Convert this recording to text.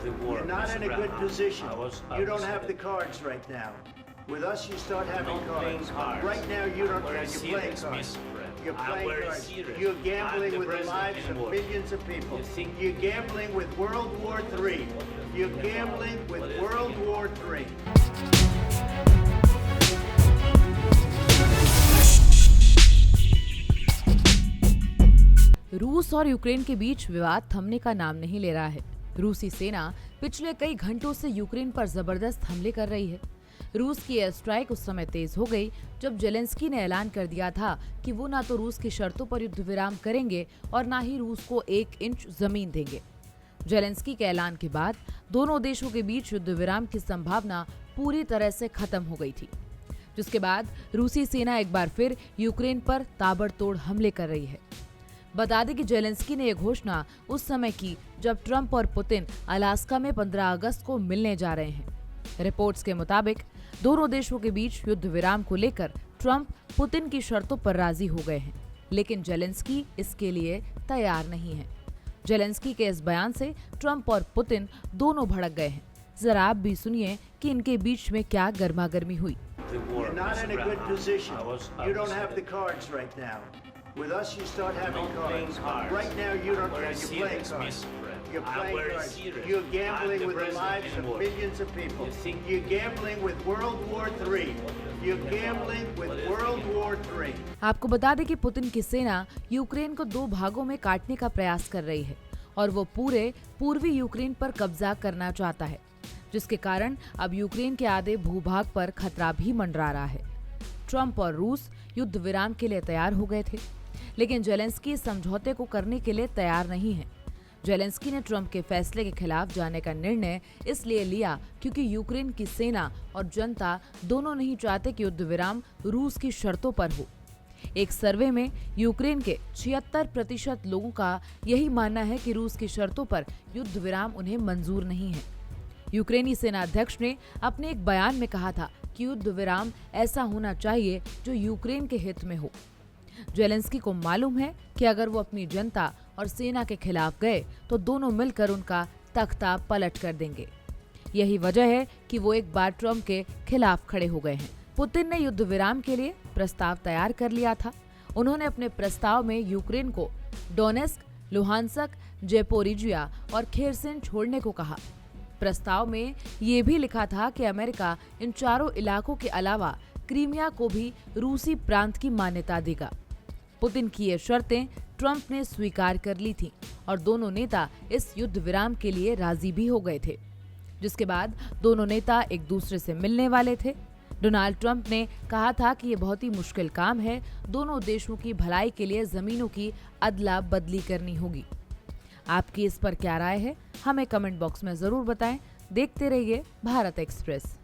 the war. You're not Mr. in a good Brown. position. I You was don't have the serious. cards right now. With us, you start having I'm not playing cards. cards. Right now, you don't. I'm very You're playing serious, cards. Mr. Brown. You're I'm playing very cards. serious. You're I'm gambling the with the president lives of anymore. millions of people. You think- You're gambling with World War III. You're gambling with What is World it? War III. रूस और Ukraine के बीच विवाद थमने का नाम नहीं ले रहा है। रूसी सेना पिछले कई घंटों से यूक्रेन पर जबरदस्त हमले कर रही है। रूस की एयर स्ट्राइक उस समय तेज हो गई जब जेलेंस्की ने ऐलान कर दिया था कि वो ना तो रूस की शर्तों पर युद्ध विराम करेंगे और ना ही रूस को 1 इंच जमीन देंगे। जेलेंस्की के ऐलान के बाद दोनों देशों के बीच युद्ध विराम की संभावना पूरी तरह से खत्म हो गई थी, जिसके बाद रूसी सेना एक बार फिर यूक्रेन पर ताबड़तोड़ हमले कर रही है। बता दें कि जेलेंस्की ने यह घोषणा उस समय की जब ट्रंप और पुतिन अलास्का में 15 अगस्त को मिलने जा रहे हैं। रिपोर्ट्स के मुताबिक दोनों देशों के बीच युद्ध विराम को लेकर ट्रंप पुतिन की शर्तों पर राजी हो गए हैं, लेकिन जेलेंस्की इसके लिए तैयार नहीं है। जेलेंस्की के इस बयान से ट्रंप और पुतिन दोनों भड़क गए हैं। जरा आप भी सुनिए कि इनके बीच में क्या गर्मागर्मी हुई। The war, You're not Mr. in a good Brown. position. I was You don't have the serious. cards right now. With us, you start having I'm not playing cards. cards. Right now, you don't. I'm very You're playing serious, cards. Mr. Brown. You're I'm playing very cards. serious. You're gambling I'm the with the president lives of anymore. millions of people. You think- You're gambling with World War III. You're gambling with What is World it? War III. आपको बता दें कि Putin की सेना Ukraine को 2 भागों में काटने का प्रयास कर रही है और वो पूरे पूर्वी यूक्रेन पर कब्जा करना चाहता है, जिसके कारण अब यूक्रेन के आधे भूभाग पर खतरा भी मंडरा रहा है। ट्रंप और रूस युद्ध विराम के लिए तैयार हो गए थे, लेकिन जेलेंस्की इस समझौते को करने के लिए तैयार नहीं है। जेलेंस्की ने ट्रंप के फैसले के खिलाफ जाने का निर्णय इसलिए लिया क्योंकि यूक्रेन की सेना और जनता दोनों नहीं चाहते कि युद्ध विराम रूस की शर्तों पर हो। एक सर्वे में यूक्रेन के 76% लोगों का यही मानना है कि रूस की शर्तों पर युद्ध विराम उन्हें मंजूर नहीं है। यूक्रेनी सेना अध्यक्ष ने अपने एक बयान में कहा था कि युद्ध विराम ऐसा होना चाहिए जो यूक्रेन के हित में हो। जेलेंस्की को मालूम है कि अगर वो अपनी जनता और सेना के खिलाफ गए तो दोनों मिलकर उनका तख्ता पलट कर देंगे। यही वजह है कि वो एक बार ट्रंप के खिलाफ खड़े हो गए हैं। पुतिन ने युद्ध विराम के लिए प्रस्ताव तैयार कर लिया था। उन्होंने अपने प्रस्ताव में यूक्रेन को डोनेस्क, लुहानस्क, जेपोरिजिया और खेरसन छोड़ने को कहा। प्रस्ताव में ये भी लिखा था कि अमेरिका इन चारों इलाकों के अलावा क्रीमिया को भी रूसी प्रांत की मान्यता देगा। पुतिन की ये शर्तें ट्रंप ने स्वीकार कर ली थीं और दोनों नेता इस युद्ध विराम के लिए राजी भी हो गए थे, जिसके बाद दोनों नेता एक दूसरे से मिलने वाले थे। डोनाल्ड ट्रंप ने कहा था कि ये बहुत ही मुश्किल काम है, दोनों देशों की भलाई के लिए जमीनों की अदला बदली करनी होगी। आपकी इस पर क्या राय है, हमें कमेंट बॉक्स में जरूर बताएं। देखते रहिए भारत एक्सप्रेस।